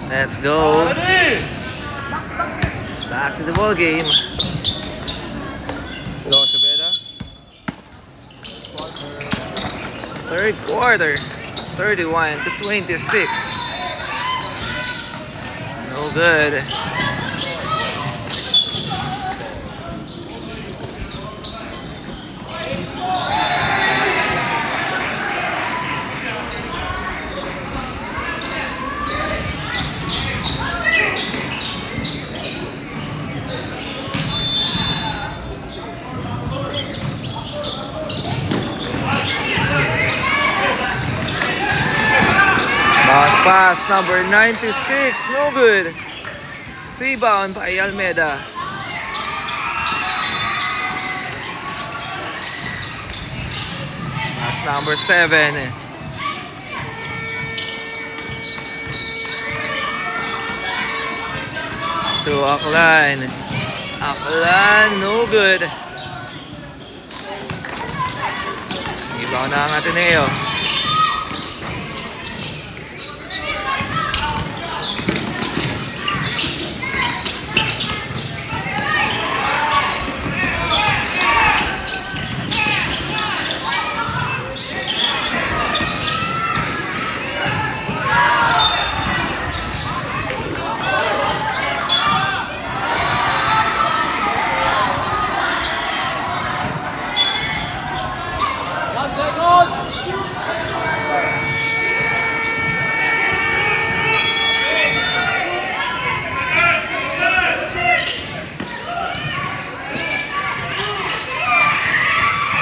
Let's go. Back to the ball game. Let's go, Sabeda. Third quarter. 31-26. No good. Pass number 96, no good. Rebound by Almeida. Pass number 7. To Aklan. Aklan, no good. Rebound na ang Ateneo.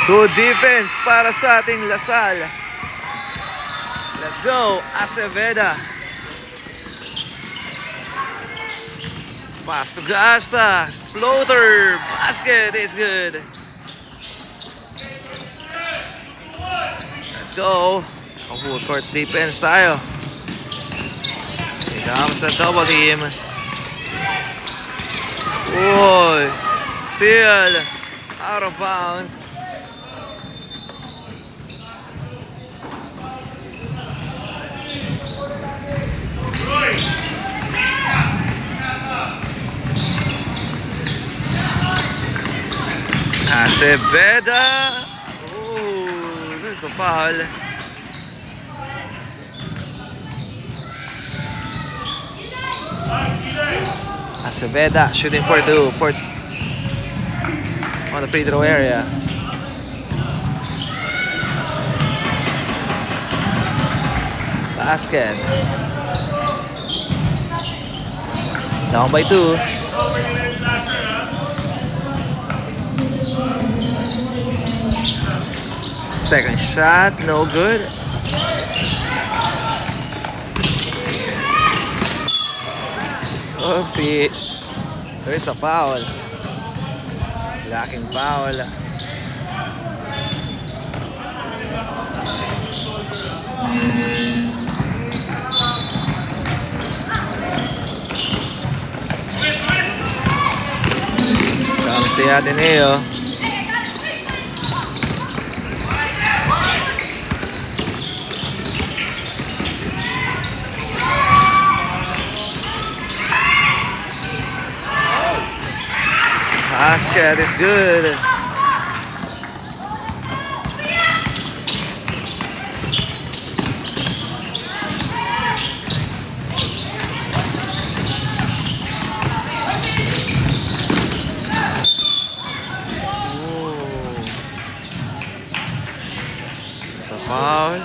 Good defense para sa ating Lasal. Let's go, Aceveda. Pass to Gasta. Floater. Basket is good. Let's go. Full court defense tayo. Kailangan sa double team. Uy. Steal. Out of bounds. Aceveda. Oh, there's a foul. Aceveda shooting for two on the free throw area. Basket. Down by 2. Second shot, no good. Oopsie. There's a foul. Lacking foul. Comes the Ateneo. Basket is good. It's a foul.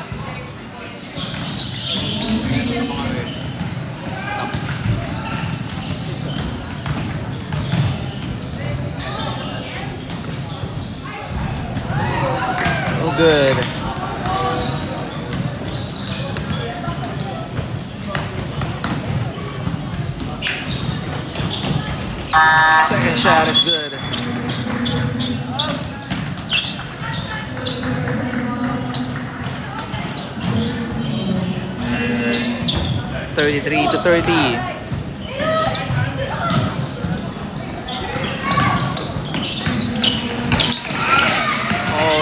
Good. Second shot is good. (33-30).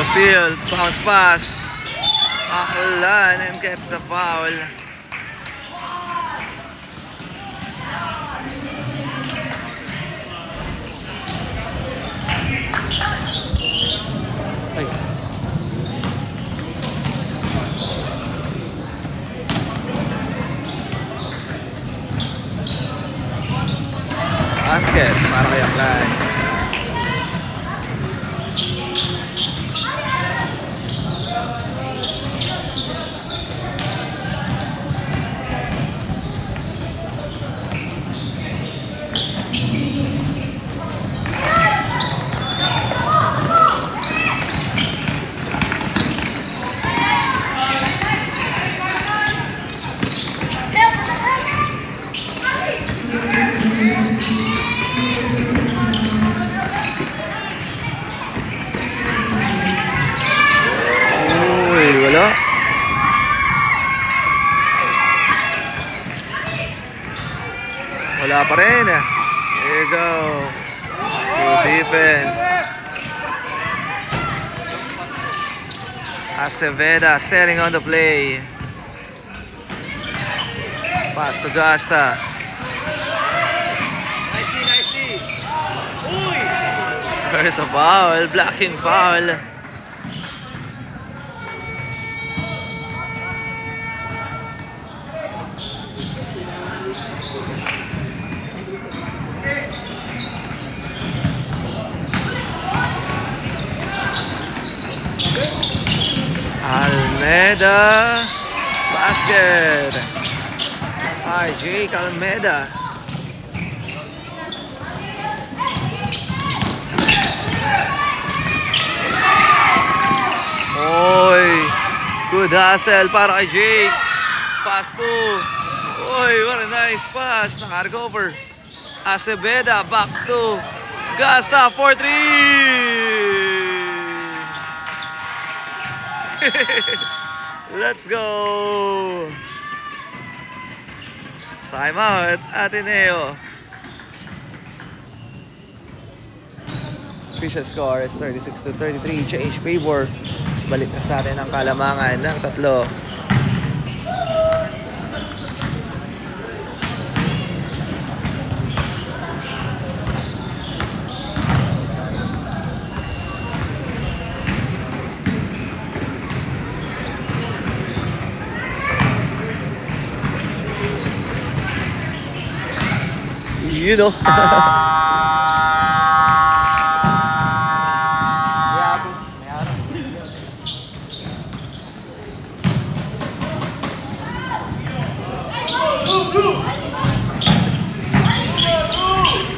Steal, bounce pass. Aklan and gets the foul. basket para kay Aklan. Wala pa rin. There you go. Good defense. Aceveda setting on the play. Pass to Gasta. Nicely. Uy! There's a foul. Blocking foul. Almeida, basket. Hi, Jake Almeida. Oy, good hustle para kay Jake. Pass to. Oy, what a nice pass. Naka-recover. Aceveda, back to Gasta for 3. Let's go! Time out, Ateneo. Official score is 36-33. Change favor. Balik na sa atin ang kalamangan ng tatlo. You know.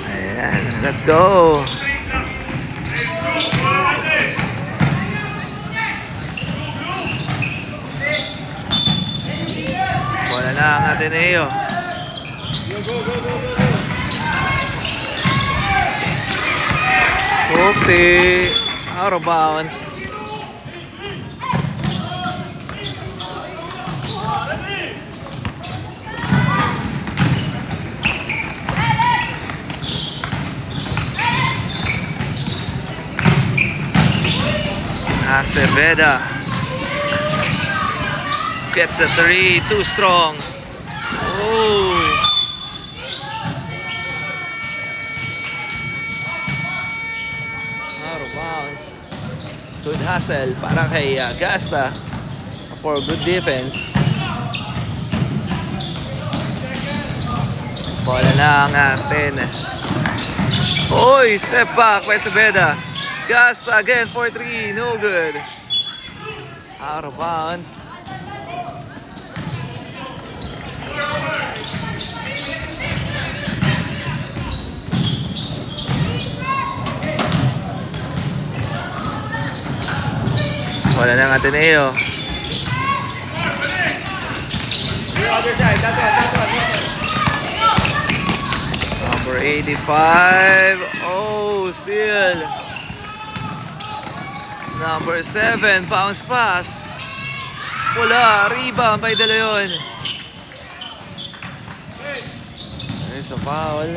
Ayan, let's go. Wala na ang Ateneo. Oopsie, out of bounds. Aceveda gets a 3, too strong. Oh. Good hustle para kay Gasta for good defense. Bola lang natin. Oy, step back by Aceveda. Gasta again for 3, no good. Out of bounds. Wala nang Ateneo. Number 85. Oh, still. Number 7. Bounce pass. Wala. Rebound by De Leon. There's a foul.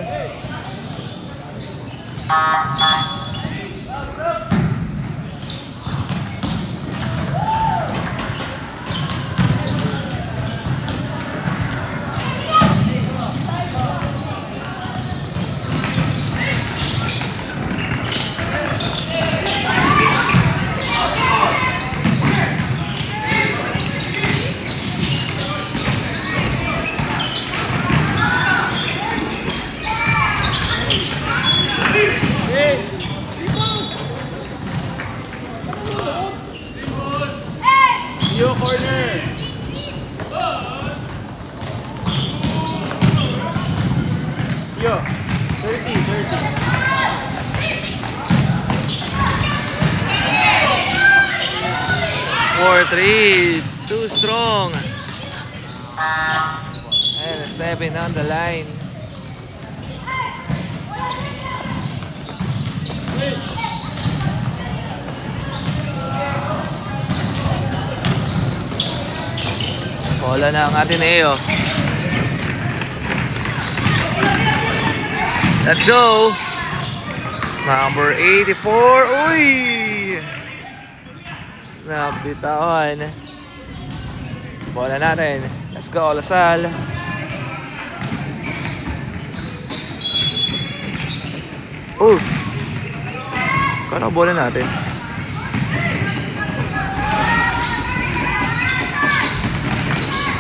4-3. Too strong. And stepping on the line. Bola na ang Ateneo. Let's go. Number 84. Uy! Nabitawan. Bola natin. Let's go, Lasal. Oh! Kano bola natin?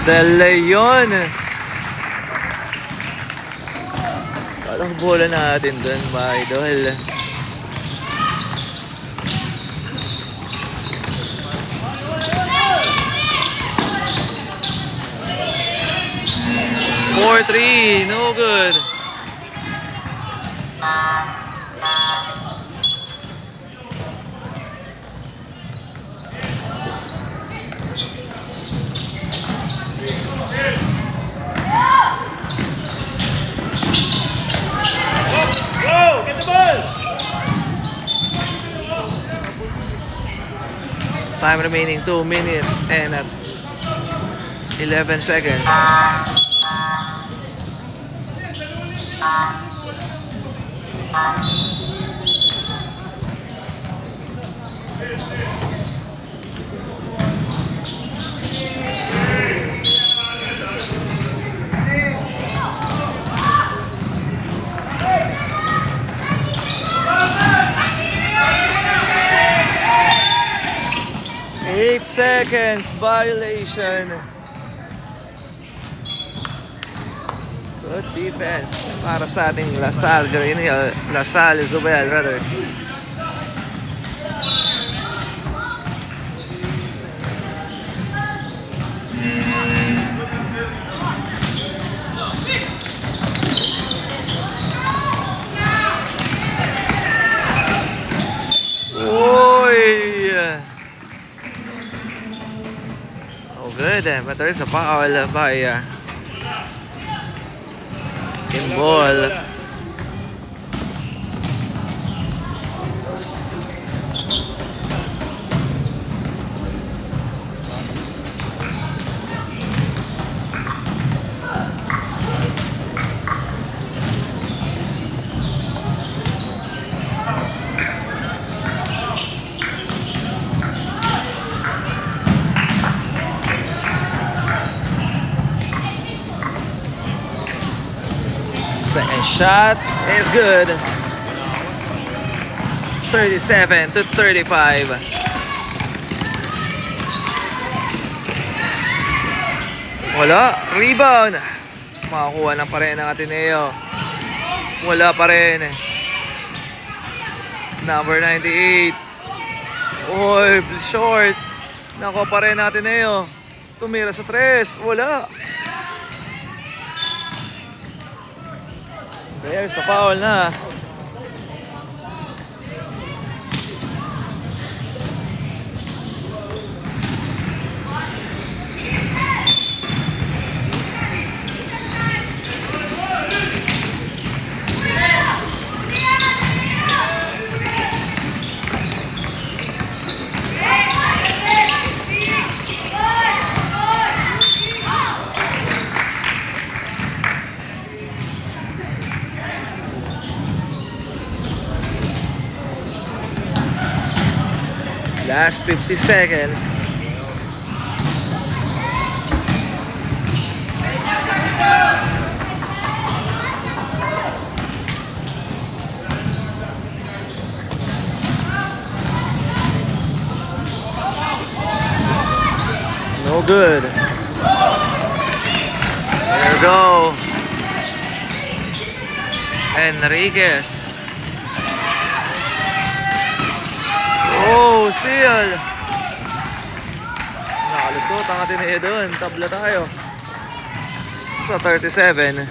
De Leon. Anong bola natin dun, mga idol? Four, 3, no good. Time remaining 2 minutes and 11 seconds. Eight seconds violation. Good defense para sa ating Lasal. Lasal Zubel rather. Good, but there is a foul by Kimball. Second shot is good. 37-35. Wala. Rebound. Makakuha lang pa rin ang Ateneo. Wala pa rin. Number 98. Oy, short. Nakuha pa rin ang Ateneo. Tumira sa 3. Wala. There's the foul na. Last 50 seconds. No good. There we go. Enriquez. Oh, steal! Nakalusot ang Ateneo doon. Tabla tayo. Sa 37.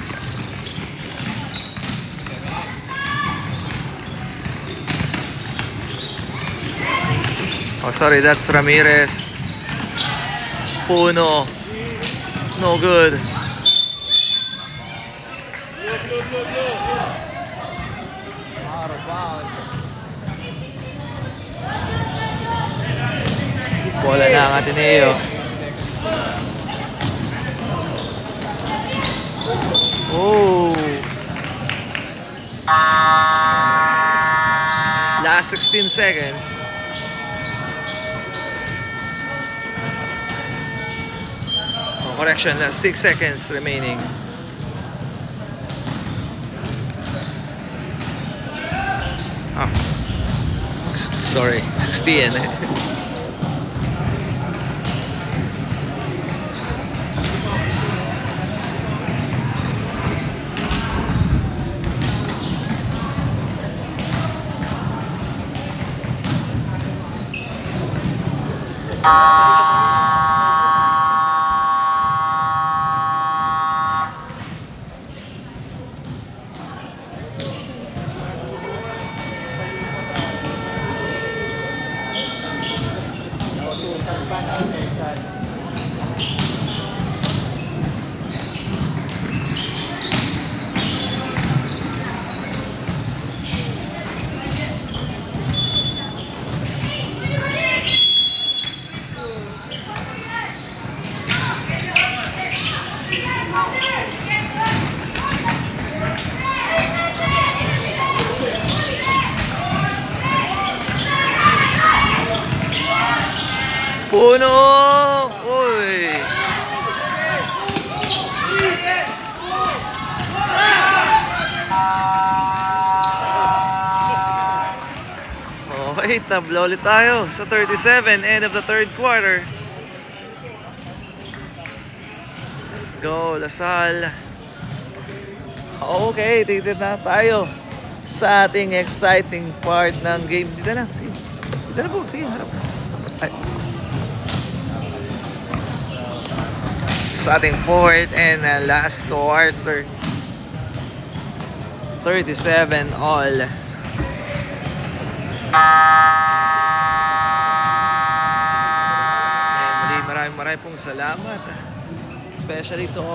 Oh, sorry. That's Ramirez. Puno. No good. Out of bounds. Bola na ang Ateneo. Oh. Last 16 seconds. Oh, correction, 6 seconds remaining. Oh. Sorry, 16. Puno! Uy! Okay, tabla ulit tayo sa 37, end of the third quarter. Let's go, Lasal. Okay, dito na tayo sa ating exciting part ng game. Dito na, sige. Dito na po, sige, harap. Ay. Sa ating fourth and last quarter. 37 all. And maraming pong salamat. Especially to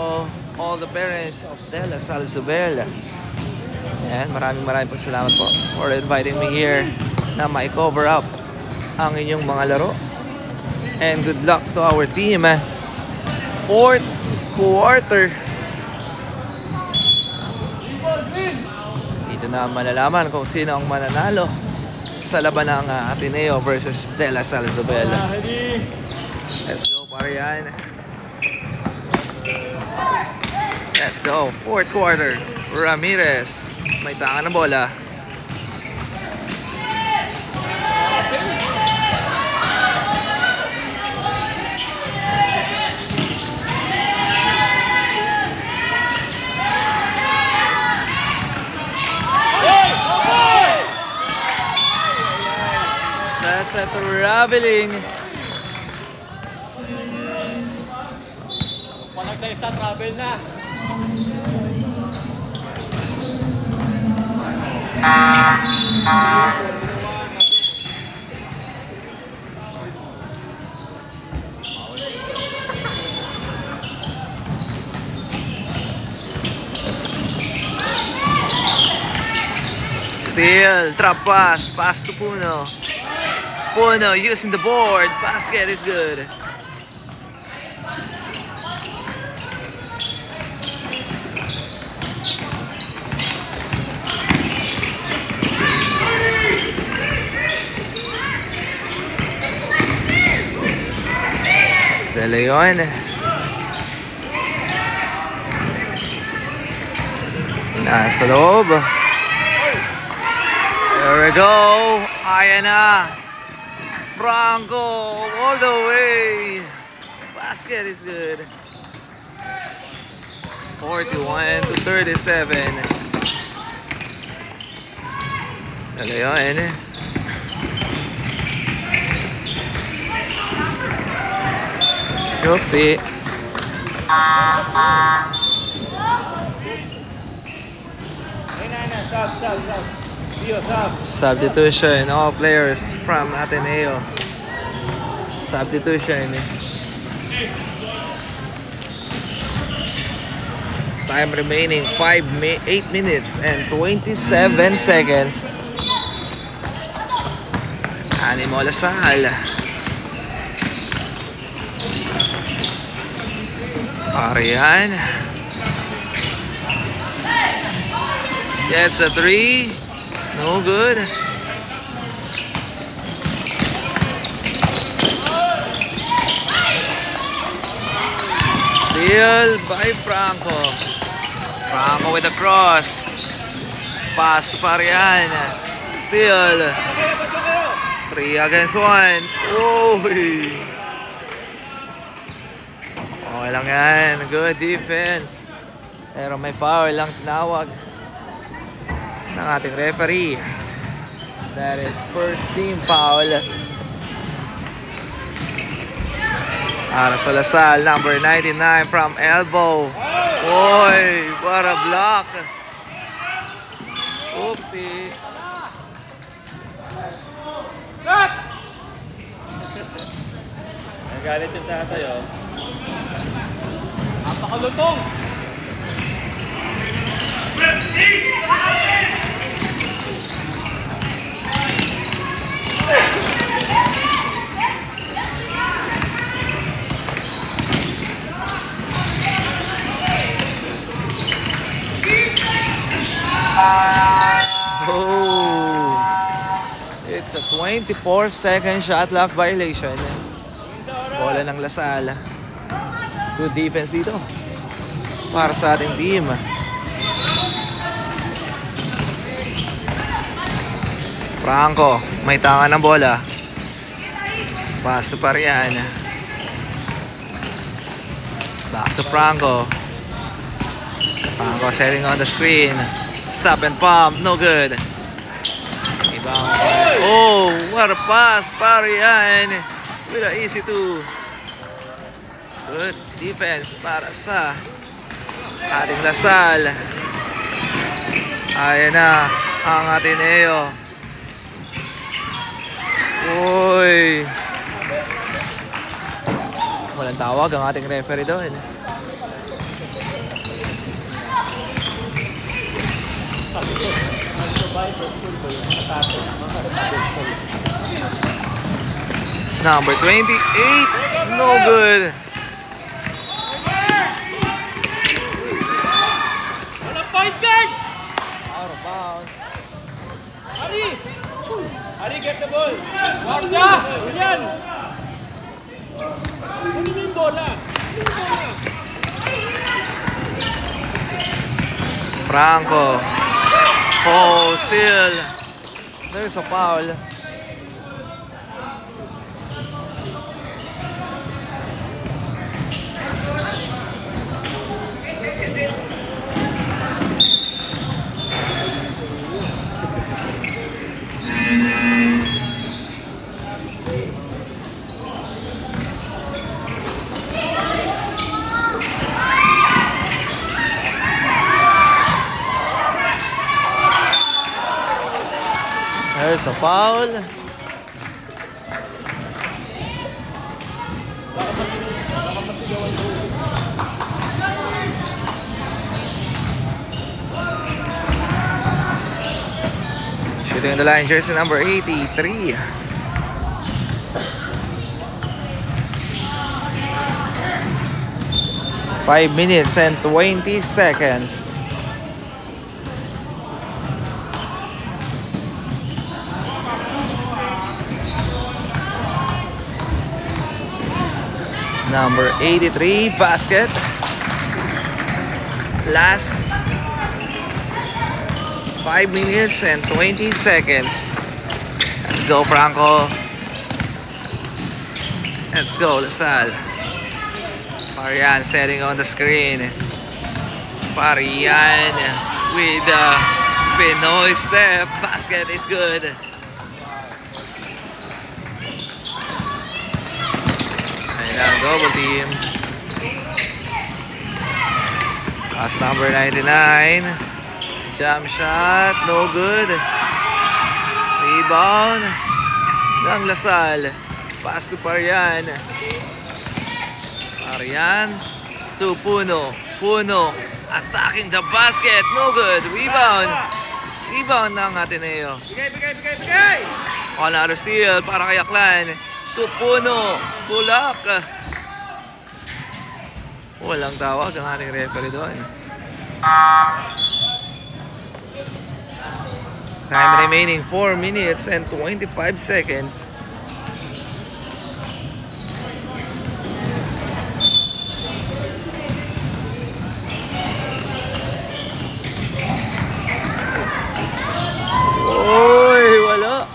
all the parents of De La Salle Zobel. And maraming pong salamat po for inviting me here na ma-cover up ang inyong mga laro. And good luck to our team. Fourth quarter. Dito na malalaman kung sino ang mananalo sa laban ng Ateneo versus De La Salle Zobel. Let's go, Parian. Let's go. Fourth quarter. Ramirez. May tangan na bola. That's a traveling. Palag tayo sa travel na. Still, trap pass to Puno. Puno using the board, basket is good. De Leon. Nasa loob. There we go. Ayan na. Franco all the way. Basket is good. 41 to 37. De Leon. Oopsie. Substitution, all players from Ateneo. Substitution. Time remaining 8 minutes and 27 seconds. Animo Lasal. Parian. Gets a 3. No good. Steal by Franco. Franco with a cross. Pass to Parian. Steal. 3 against 1. Oh. Okay lang yan. Good defense. Pero may foul lang tinawag ng ating referee. That is first team foul. Para sa Lasal, number 99 from elbow. Boy, what a block. Oopsie. Nagalit yung tatay, oh. Napakalutong! Oh, it's a 24-second shot clock violation. Bola ng Lasal. Good defense dito para sa ating team. Franco, may tangan ng bola. Pass to Parian. Back to Franco. Franco setting on the screen. Stop and pump, no good. Ibang. Oh, what a pass, Parian. With an easy 2. Good defense para sa ating Lasal. Ayan na ang Ateneo. Uy. Walang tawag ang ating referee doon. Number 28, no good. Point guard! Out of bounds. Ari! Ari, get the ball! Warda! Yan! Kunin yung bola! Franco. Oh, still. There's a foul. There's a foul. Shooting the line, jersey number 83. Five minutes and 20 seconds. Number 83, basket. Last 5 minutes and 20 seconds. Let's go, Franco. Let's go, Lasal. Parian setting on the screen. Parian with the Pinoy step. Basket is good. Double team. Pass number 99. Jump shot, no good. Rebound ng Lasal. Pass to Parian. Parian to Puno. Puno Attacking the basket. No good. Rebound. Rebound ng Ateneo. Bigay! Another steal para kay Aklan. Tupuno. Bulak. Walang tawag ang ating referee doon. Time remaining 4 minutes and 25 seconds. Oy, wala.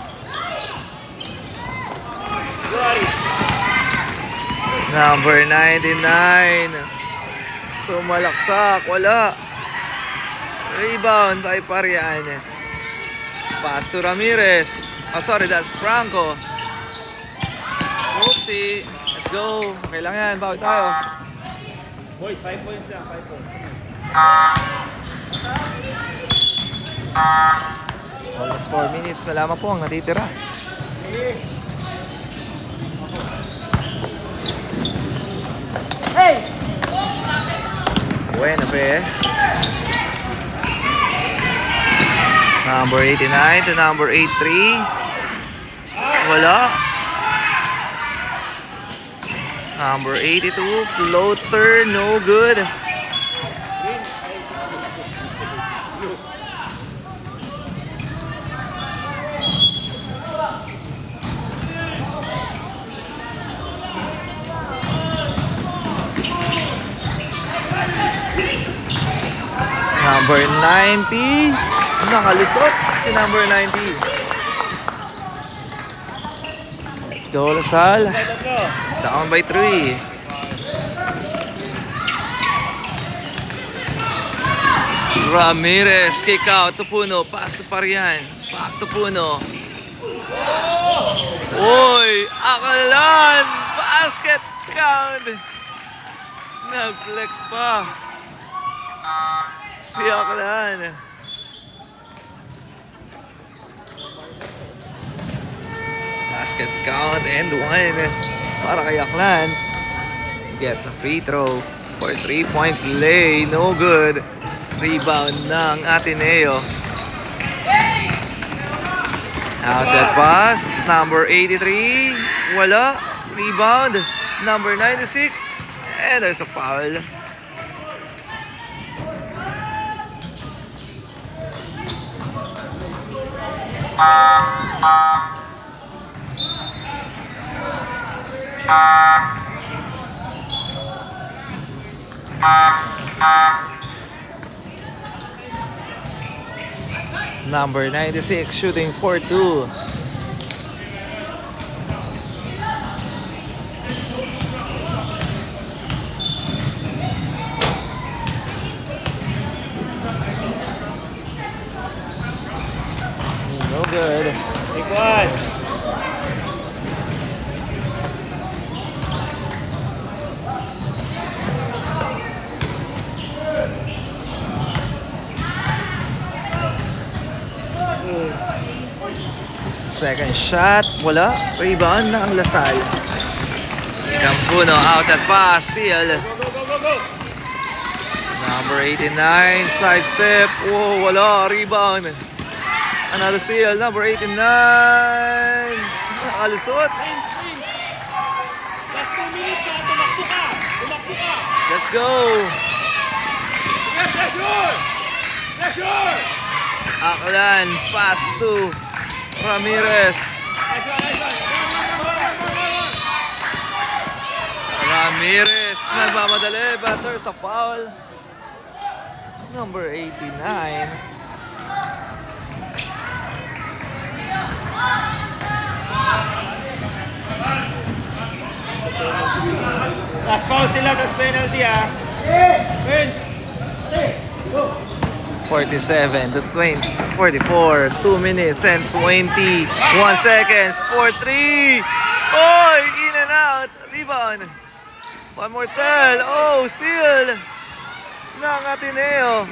Number 99. Sumalaksak, wala. Rebound by Parian. Pass to Ramirez. Oh, sorry, that's Franco. Oopsie. Let's go. Okay lang yan, bawal tayo. Boys, 5 points lang, 5 points. Almost 4 minutes na lamang po ang natitira. Hey! Buena pe. Number 89 to number 83. Wala. Number 82, floater, no good. Number 90. Nakalusot si number 90. Let's go, Lasal. Down by 3. Ramirez, kick out to Puno. Pass to Parian. Back to Puno. Oy, Aklan. Basket count. Nag-flex pa si Aklan. Basket count and 1 para kay Aklan. Gets a free throw for 3-point play. No good. Rebound ng Ateneo. Out that pass. Number 83. Wala. Rebound. Number 96. And there's a foul. Number 96 shooting for 2. No good. Take one. Second shot, wala. Rebound na ang Lasal. Here comes Puno, out at pass, steal. Go. Number 89, side step. Whoa, wala, rebound. Another steal, number 89. Nakalusot. Spin. Last 2 minutes, tumakbo ka. Let's go. Pressure! Aklan, pass to Ramirez. Nice one. Ramirez, nagmamadali, but there's a foul. Number 89. Last foul sila, tas penalty Vince! 47 to 20, 44, 2 minutes and 21 seconds for 3. Oh, in and out. Rebound. One more tell. Oh, steal ng Ateneo.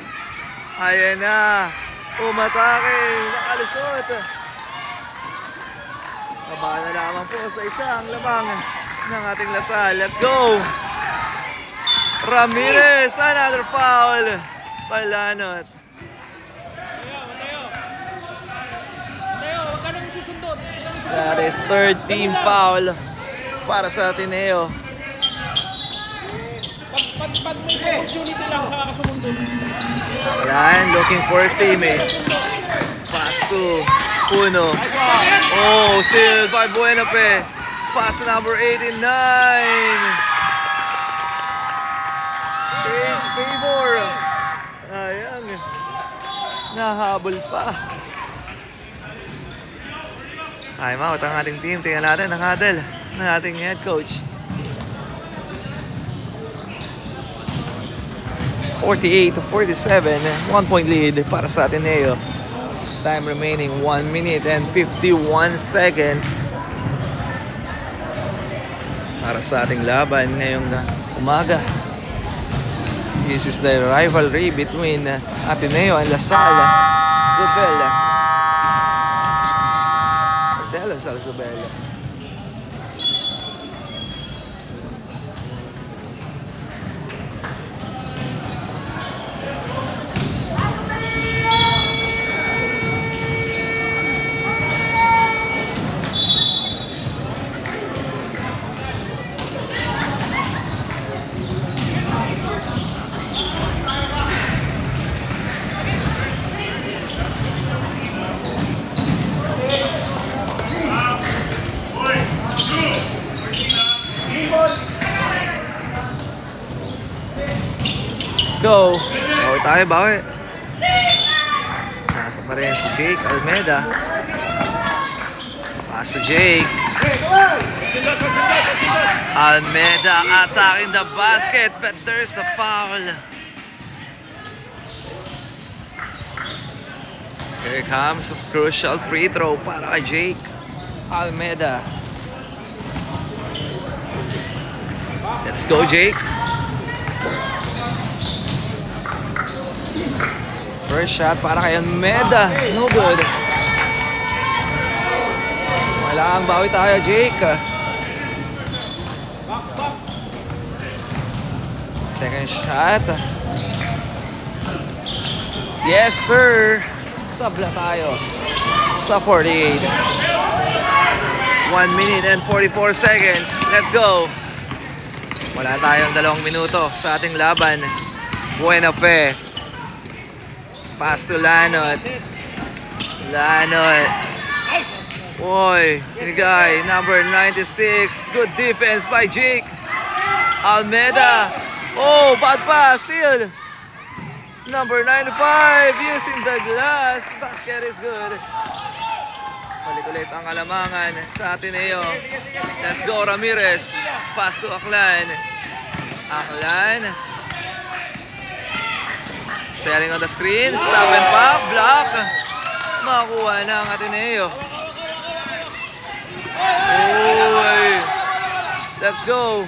Ayan na. Umatake. Nakalusot. Kabahan na lamang po sa isang lamang ng ating Lasal. Let's go. Ramirez, another foul by Lanot. Huwag ka nang susundot. That is third team foul para sa Ateneo. Pag may opportunity lang sa kasunod. Aklan looking for his teammate. Pass to Puno. Oh, still by Buenape. Pass to number 89. Change favor. Ayan. Nahabol pa. Time out ang ating team. Tingnan natin ang huddle ng ating head coach. 48-47, 1 point lead para sa Ateneo. Time remaining 1 minute and 51 seconds para sa ating laban ngayong umaga. This is the rivalry between Ateneo and LaSalle Zobel. LaSalle Zobel. Go! Bawi tayo, bawi. Nasa pa rin si Jake Almeida. Pass to Jake. Almeida attacking the basket, but there's a foul. Here comes a crucial free throw para kay Jake Almeida. Let's go, Jake. First shot para kay Almeida. No good. Kailangan bawi tayo, Jake. Second shot. Yes, sir. Tabla tayo sa 48. 1 minute and 44 seconds. Let's go. Wala tayong 2 minuto sa ating laban. Buenape. Pass to Lanot. Lanot. Boy, guy, number 96. Good defense by Jake Almeida. Oh, bad pass still. Number 95 using the glass. Basket is good. Balik ulit ang kalamangan sa Ateneo. Let's go, Ramirez. Pass to Aklan. Aklan. Selling on the screen, stop and pop, block. Makuha na ang Ateneo. Uy. Let's go.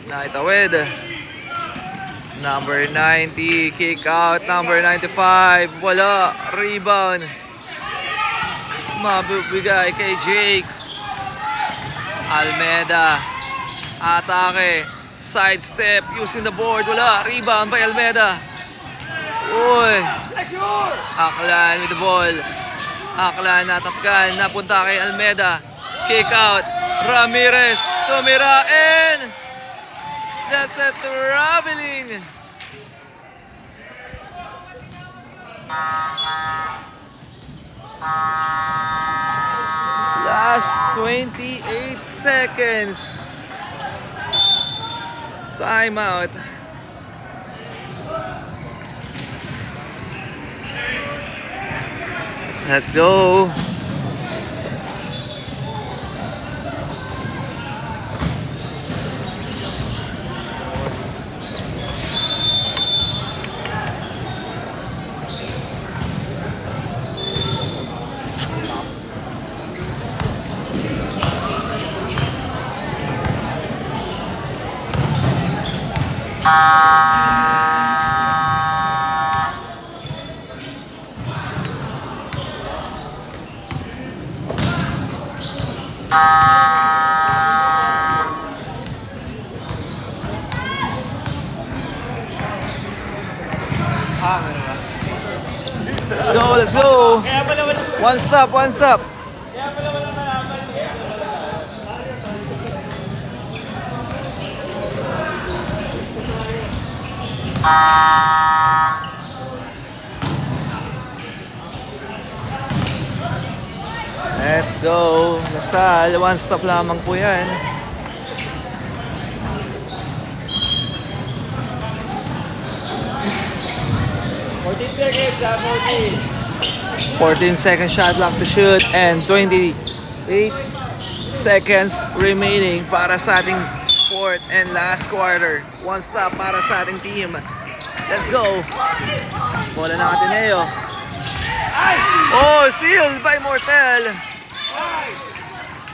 Naitawid. Number 90, kick out. Number 95, wala. Rebound. Mabibigay kay Jake Almeida. Atake. Sidestep using the board. Wala. Rebound by Almeida. Uy. Aklan with the ball. Aklan natapkan. Napunta kay Almeida. Kick out. Ramirez. Tumira and that's a traveling. Last 28 seconds. Timeout. Let's go. Let's go, let's go. One stop, one stop. Let's go. Lasal, one stop lamang po yan. 14 seconds shot clock to shoot and 28 seconds remaining para sa ating fourth and last quarter. One stop para sa ating team. Let's go. Bola ng Ateneo. Oh, steal by Mortel.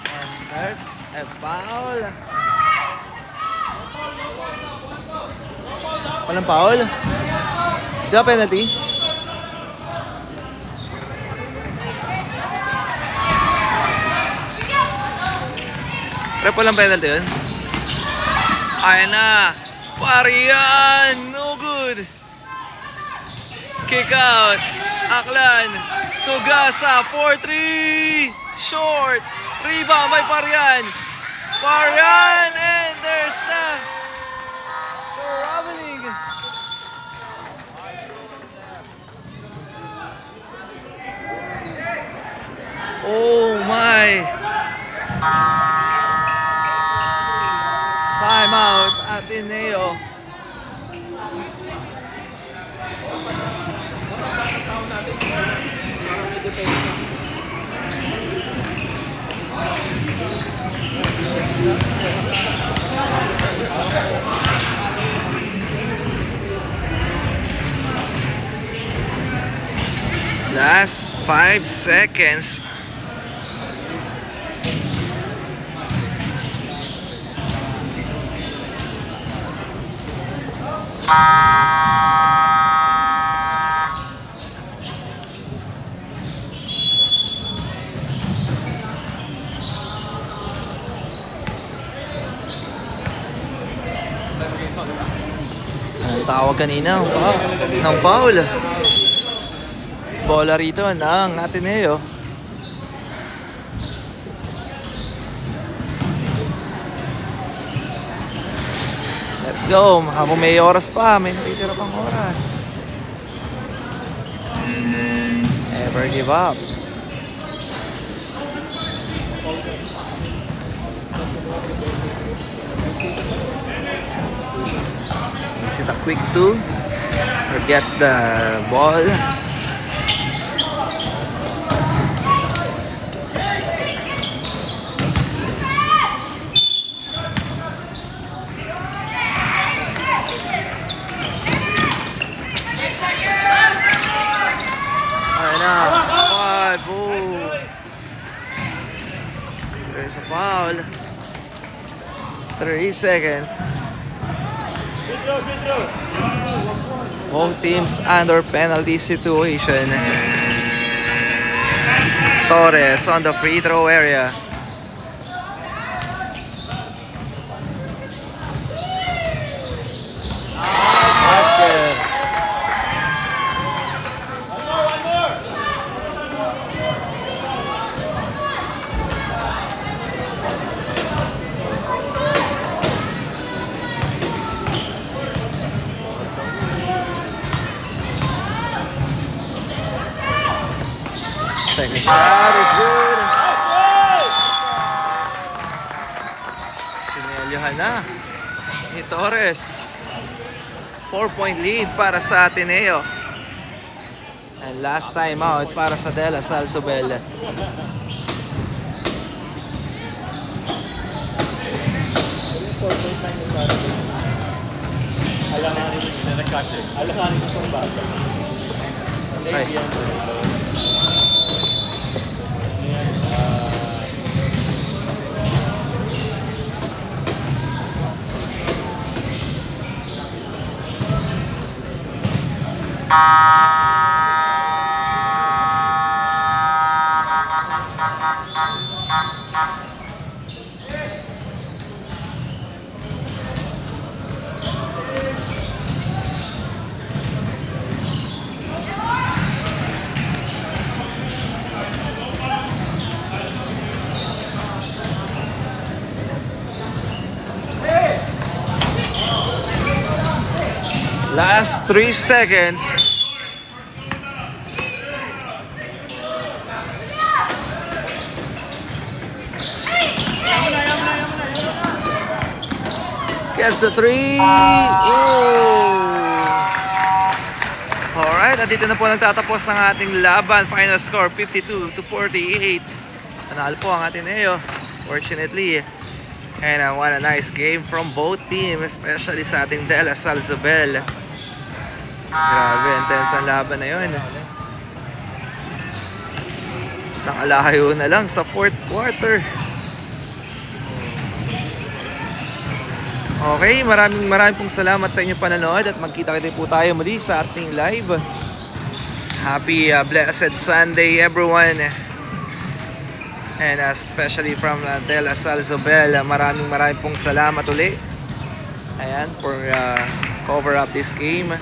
And there's a foul. Walang foul? Di ba penalty? Rep walang penalty yun? Ayan na! Parian! No good! Kick out! Aklan! Tugasta! 4-3! Short! Rebound by Parian! Parian! And there's the traveling! Oh my! Time out, Ateneo. Last 5 seconds. Ang tawag kanina ng foul. Bola rito ng Ateneo. Let's go. Habang may oras pa, may natitira pang oras. Never give up. Is it a quick two? Or get the ball? There's a foul. 3 seconds. Both teams under penalty situation. Torres on the free throw area. Second shot is good. Sinelyohan na ni Torres. 4-point lead para sa Ateneo. And last time out para sa De La Salle Zobel. Alanganin ko sa baga. Ay. Last 3 seconds. Gets the 3. Alright, at dito na po nagtatapos ng ating laban. Final score 52-48. Nanalo po ang ating Neo, fortunately. And what a nice game from both teams, especially sa ating De La Salle Zobel. Grabe, intense ang laban na yun. Nakalayo na lang sa 4th quarter. Okay, maraming pong salamat sa inyong panonood at magkita-kita po tayo muli sa ating live. Happy blessed Sunday everyone. And especially from De La Salle Zobel, maraming pong salamat uli. Ayan, for cover up this game.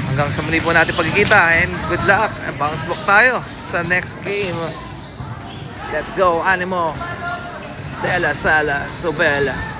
Hanggang sa muli po natin pagkikita and good luck. Bounce back tayo sa next game. Let's go, Animo. De La Salle Zobel.